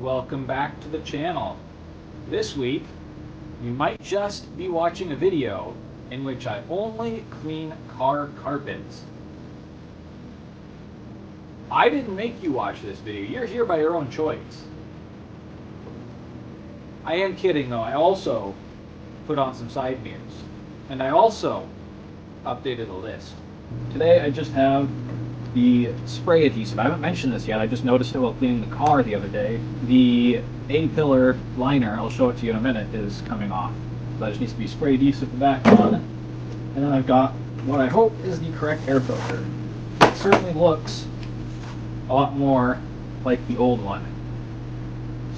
welcome back to the channel. This week, you might just be watching a video in which I only clean car carpets. I didn't make you watch this video. You're here by your own choice. I am kidding though. I also put on some side mirrors. And I also updated the list. Today I just have the spray adhesive. I haven't mentioned this yet. I just noticed it while cleaning the car the other day. The A-pillar liner, I'll show it to you in a minute, is coming off. So that just needs to be spray adhesive the back on. And then I've got what I hope is the correct air filter. It certainly looks a lot more like the old one.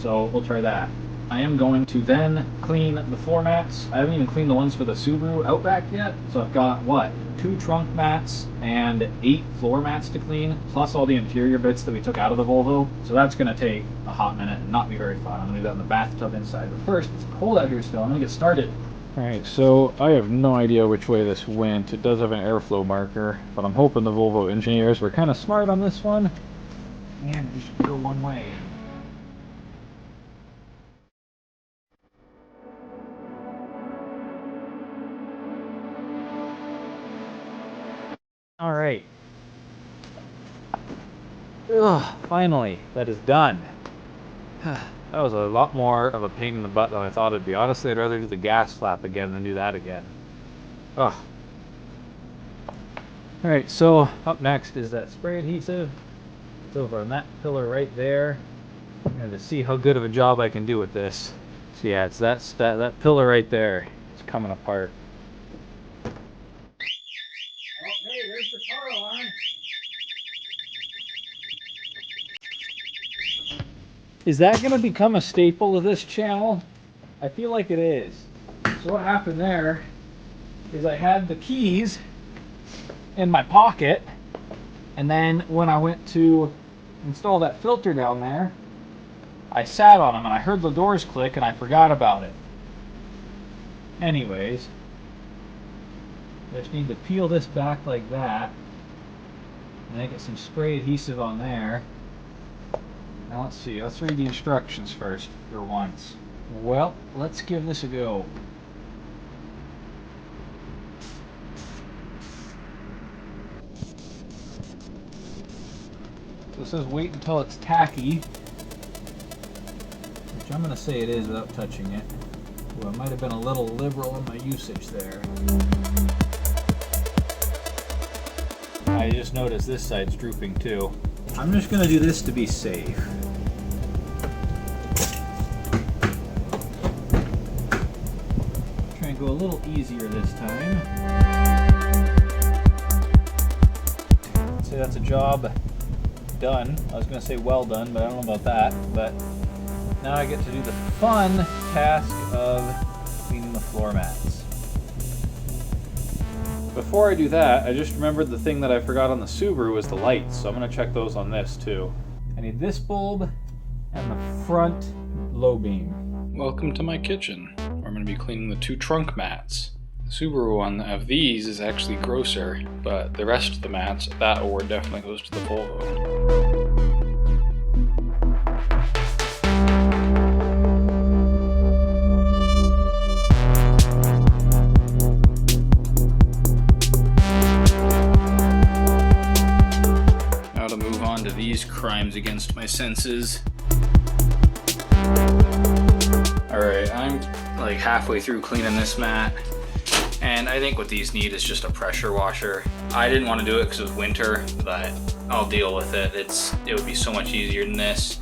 So we'll try that. I am going to then clean the floor mats. I haven't even cleaned the ones for the Subaru Outback yet. So I've got, what, 2 trunk mats and 8 floor mats to clean, plus all the interior bits that we took out of the Volvo. So that's going to take a hot minute and not be very fun. I'm going to do that in the bathtub inside. But first, it's cold out here still. I'm going to get started. Alright, so I have no idea which way this went. It does have an airflow marker, but I'm hoping the Volvo engineers were kind of smart on this one. And we should go one way. Alright. Finally, that is done. That was a lot more of a pain in the butt than I thought it'd be. Honestly, I'd rather do the gas flap again than do that again. Ugh. Alright, so up next is that spray adhesive. It's over on that pillar right there. And to see how good of a job I can do with this. So yeah, it's that pillar right there. It's coming apart. There's the car alarm. Is that going to become a staple of this channel? I feel like it is. So what happened there is I had the keys in my pocket, and then when I went to install that filter down there, I sat on them and I heard the doors click and I forgot about it. Anyways, I just need to peel this back like that, and then get some spray adhesive on there. Now let's see, let's read the instructions first for once. Well, let's give this a go. So it says wait until it's tacky, which I'm going to say it is without touching it. Well, I might have been a little liberal in my usage there. I just noticed this side's drooping too. I'm just going to do this to be safe. Try and go a little easier this time. I'd say that's a job done. I was going to say well done, but I don't know about that. But now I get to do the fun task of cleaning the floor mats. Before I do that, I just remembered the thing that I forgot on the Subaru was the lights, so I'm going to check those on this too. I need this bulb and the front low beam. Welcome to my kitchen, where I'm going to be cleaning the 2 trunk mats. The Subaru one of these is actually grosser, but the rest of the mats, that award definitely goes to the Volvo. These crimes against my senses. Alright, I'm like halfway through cleaning this mat, and I think what these need is just a pressure washer. I didn't want to do it because it was winter, but I'll deal with it. It would be so much easier than this,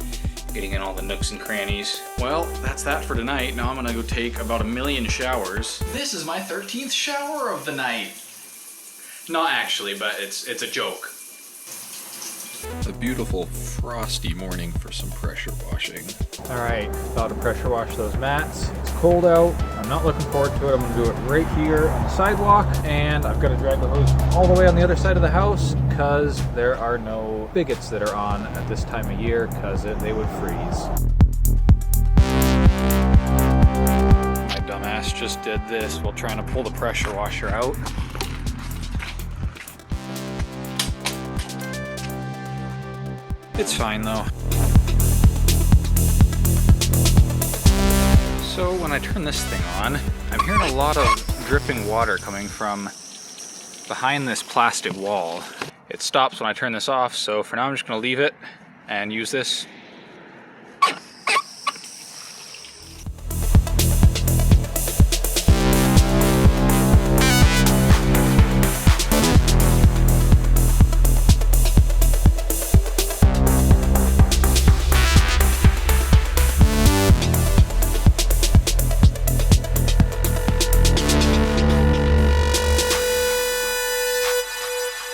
getting in all the nooks and crannies. Well, that's that for tonight. Now I'm gonna go take about 1,000,000 showers. This is my 13th shower of the night. Not actually, but it's a joke. A beautiful frosty morning for some pressure washing. Alright, thought to pressure wash those mats. It's cold out. I'm not looking forward to it. I'm going to do it right here on the sidewalk, and I've got to drag the hose all the way on the other side of the house because there are no spigots that are on at this time of year because they would freeze. My dumbass just did this while trying to pull the pressure washer out. It's fine though. I turn this thing on, I'm hearing a lot of dripping water coming from behind this plastic wall. It stops when I turn this off, so for now I'm just going to leave it and use this.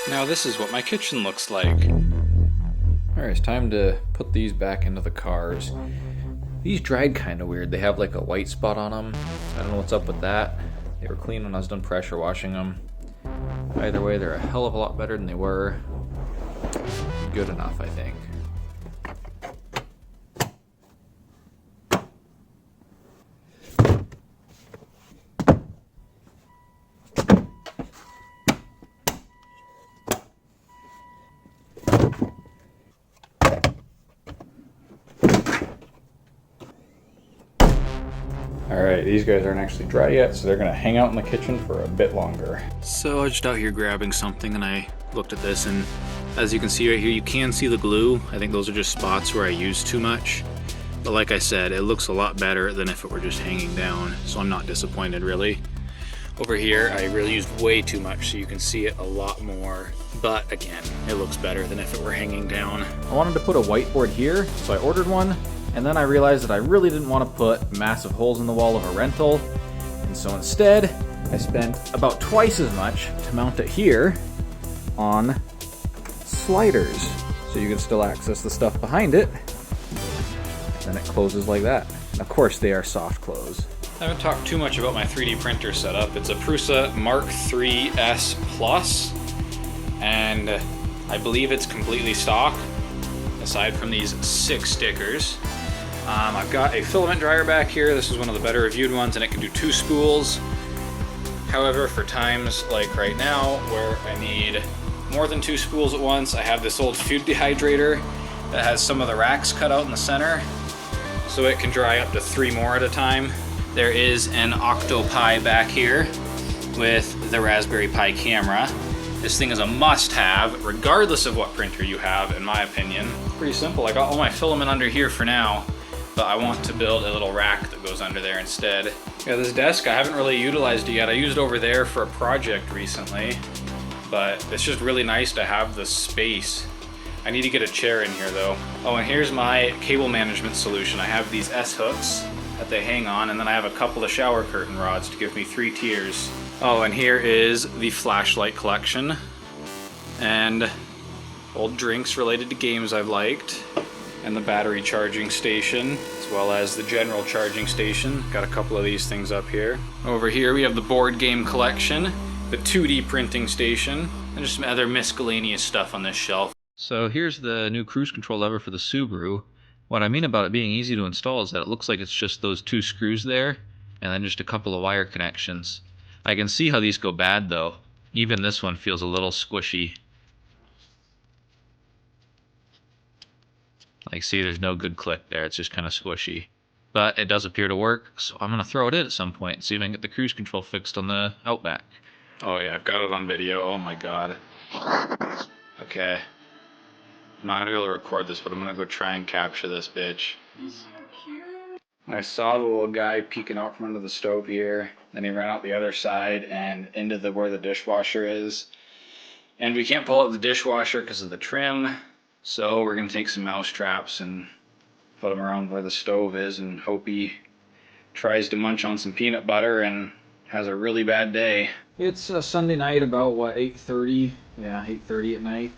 Now this is what my kitchen looks like. Alright, it's time to put these back into the cars. These dried kind of weird. They have like a white spot on them. I don't know what's up with that. They were clean when I was done pressure washing them. Either way, they're a hell of a lot better than they were. Good enough, I think. Alright, these guys aren't actually dry yet, so they're going to hang out in the kitchen for a bit longer. So I was just out here grabbing something and I looked at this, and as you can see right here, you can see the glue. I think those are just spots where I used too much. But like I said, it looks a lot better than if it were just hanging down, so I'm not disappointed really. Over here, I really used way too much, so you can see it a lot more. But again, it looks better than if it were hanging down. I wanted to put a whiteboard here, so I ordered one. And then I realized that I really didn't want to put massive holes in the wall of a rental. And so instead, I spent about twice as much to mount it here on sliders. So you can still access the stuff behind it. And then it closes like that. And of course, they are soft close. I haven't talked too much about my 3D printer setup. It's a Prusa Mark III S Plus. And I believe it's completely stock, aside from these 6 stickers. I've got a filament dryer back here. This is one of the better reviewed ones, and it can do 2 spools. However, for times like right now where I need more than 2 spools at once, I have this old food dehydrator that has some of the racks cut out in the center, so it can dry up to 3 more at a time. There is an Octopi back here with the Raspberry Pi camera. This thing is a must-have, regardless of what printer you have, in my opinion. Pretty simple. I got all my filament under here for now, but I want to build a little rack that goes under there instead. Yeah, this desk, I haven't really utilized it yet. I used it over there for a project recently, but it's just really nice to have the space. I need to get a chair in here though. Oh, and here's my cable management solution. I have these S-hooks that they hang on, and then I have a couple of shower curtain rods to give me 3 tiers. Oh, and here is the flashlight collection and old drinks related to games I've liked, and the battery charging station, as well as the general charging station. Got a couple of these things up here. Over here we have the board game collection, the 2D printing station, and just some other miscellaneous stuff on this shelf. So here's the new cruise control lever for the Subaru. What I mean about it being easy to install is that it looks like it's just those 2 screws there, and then just a couple of wire connections. I can see how these go bad though. Even this one feels a little squishy. Like, see, there's no good click there, it's just kind of squishy. But it does appear to work, so I'm going to throw it in at some point and see if I can get the cruise control fixed on the Outback. Oh yeah, I've got it on video, oh my god. Okay. I'm not going to be able to record this, but I'm going to go try and capture this bitch. He's so cute. I saw the little guy peeking out from under the stove here, then he ran out the other side and into where the dishwasher is. And we can't pull out the dishwasher because of the trim, so we're going to take some mouse traps and put them around where the stove is and hope he tries to munch on some peanut butter and has a really bad day. It's Sunday night about, what, 8:30? Yeah, 8:30 at night.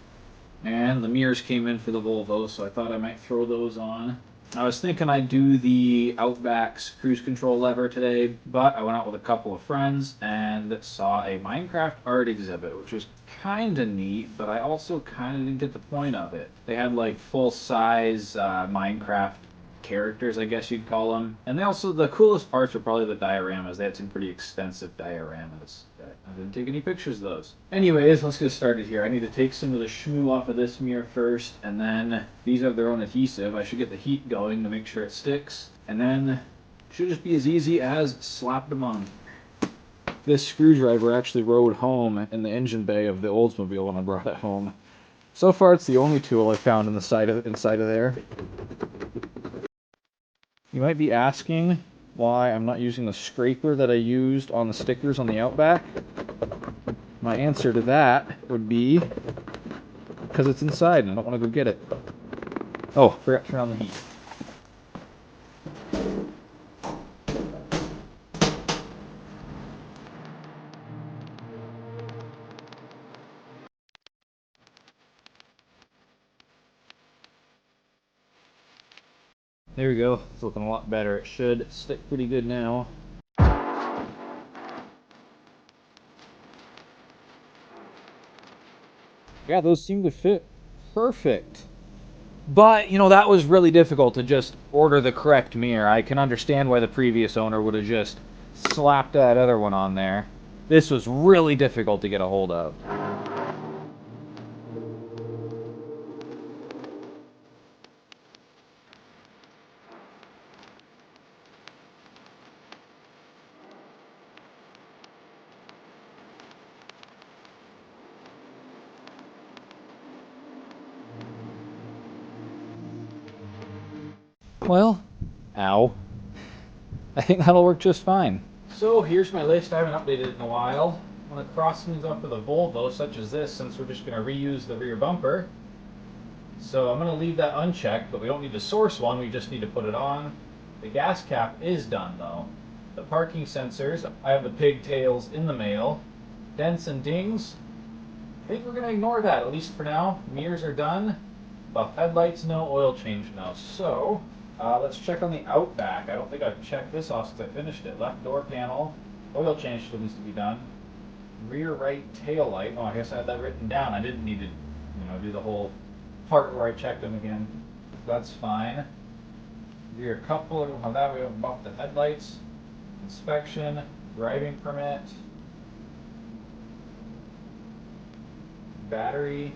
And the mirrors came in for the Volvo, so I thought I might throw those on. I was thinking I'd do the Outback's cruise control lever today, but I went out with a couple of friends and saw a Minecraft art exhibit, which was kind of neat, but I also kind of didn't get the point of it. They had like full-size Minecraft characters, I guess you'd call them. And they also, the coolest parts were probably the dioramas. They had some pretty extensive dioramas. I didn't take any pictures of those. Anyways, let's get started here. I need to take some of the schmoo off of this mirror first, and then these have their own adhesive. I should get the heat going to make sure it sticks, and then Should just be as easy as slap them on. This screwdriver actually rode home in the engine bay of the Oldsmobile when I brought it home. So far, it's the only tool I found inside of there. You might be asking why I'm not using the scraper that I used on the stickers on the Outback. My answer to that would be because it's inside and I don't want to go get it. Oh, forgot to turn on the heat. There we go. It's looking a lot better. It should stick pretty good now. Yeah, those seem to fit perfect. But, you know, that was really difficult to just order the correct mirror. I can understand why the previous owner would have just slapped that other one on there. This was really difficult to get a hold of. Well, ow. I think that'll work just fine. So here's my list. I haven't updated it in a while. I'm going to cross things up with a Volvo such as this, since we're just going to reuse the rear bumper. So I'm going to leave that unchecked, but we don't need to source one, we just need to put it on. The gas cap is done though. The parking sensors, I have the pigtails in the mail. Dents and dings, I think we're going to ignore that, at least for now. Mirrors are done. Buff headlights, no. Oil change, no. So, let's check on the Outback. I don't think I've checked this off since I finished it. Left door panel, oil change still needs to be done. Rear right tail light, oh I guess I had that written down. I didn't need to, do the whole part where I checked them again. That's fine. Rear coupler, we'll have that. We have buffed the headlights. Inspection, driving permit. Battery.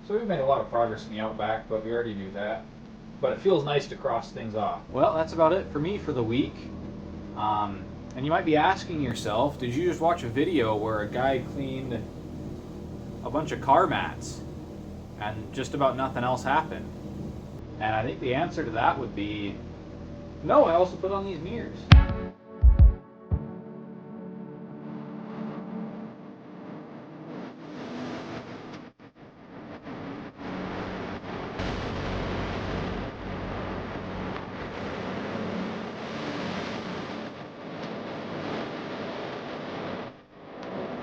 So we've made a lot of progress in the Outback, but we already knew that. But it feels nice to cross things off. Well, that's about it for me for the week. And you might be asking yourself, did you just watch a video where a guy cleaned a bunch of car mats and just about nothing else happened? And I think the answer to that would be, no, I also put on these mirrors.